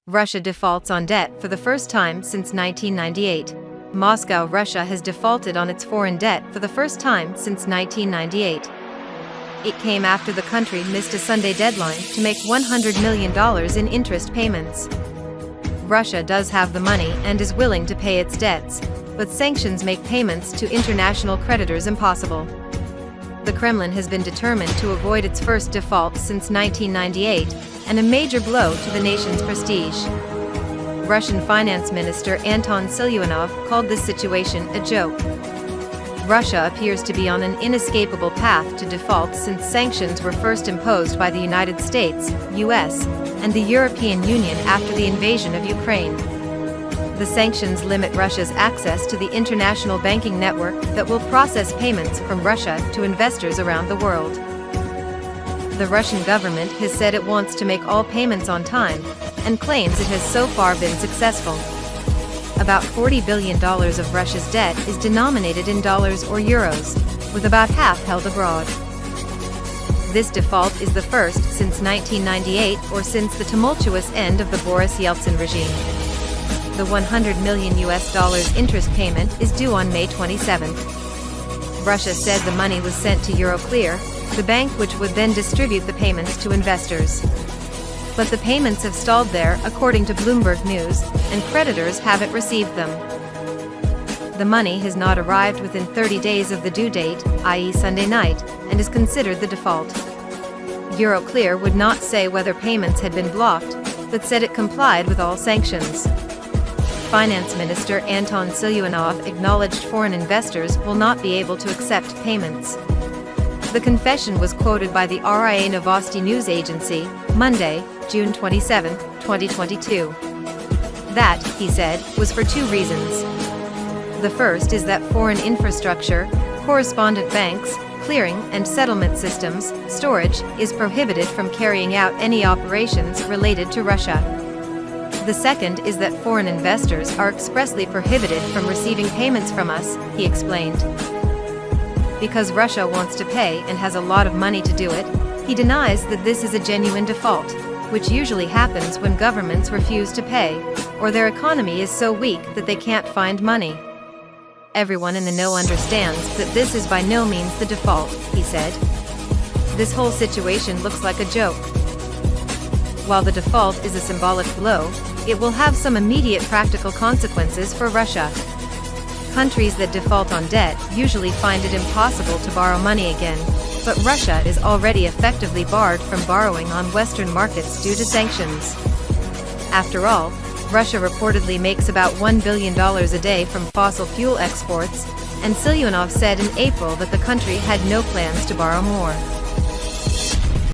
Russia defaults on debt for the first time since 1998. Moscow, Russia has defaulted on its foreign debt for the first time since 1998. It came after the country missed a Sunday deadline to make $100 million in interest payments. Russia does have the money and is willing to pay its debts, but sanctions make payments to international creditors impossible. The Kremlin has been determined to avoid its first default since 1998, and a major blow to the nation's prestige. Russian Finance Minister Anton Siluanov called this situation a joke. Russia appears to be on an inescapable path to default since sanctions were first imposed by the United States, US, and the European Union after the invasion of Ukraine. The sanctions limit Russia's access to the international banking network that will process payments from Russia to investors around the world. The Russian government has said it wants to make all payments on time, and claims it has so far been successful. About $40 billion of Russia's debt is denominated in dollars or euros, with about half held abroad. This default is the first since 1998 or since the tumultuous end of the Boris Yeltsin regime. The $100 million interest payment is due on May 27. Russia said the money was sent to Euroclear, the bank which would then distribute the payments to investors. But the payments have stalled there, according to Bloomberg News, and creditors haven't received them. The money has not arrived within 30 days of the due date, i.e. Sunday night, and is considered the default. Euroclear would not say whether payments had been blocked, but said it complied with all sanctions. Finance Minister Anton Siluanov acknowledged foreign investors will not be able to accept payments. The confession was quoted by the RIA Novosti news agency, Monday, June 27, 2022. That, he said, was for two reasons. The first is that foreign infrastructure, correspondent banks, clearing and settlement systems, storage, is prohibited from carrying out any operations related to Russia. The second is that foreign investors are expressly prohibited from receiving payments from us, he explained. Because Russia wants to pay and has a lot of money to do it, he denies that this is a genuine default, which usually happens when governments refuse to pay, or their economy is so weak that they can't find money. Everyone in the know understands that this is by no means the default, he said. This whole situation looks like a joke. While the default is a symbolic blow, it will have some immediate practical consequences for Russia. Countries that default on debt usually find it impossible to borrow money again, but Russia is already effectively barred from borrowing on Western markets due to sanctions. After all, Russia reportedly makes about $1 billion a day from fossil fuel exports, and Siluanov said in April that the country had no plans to borrow more.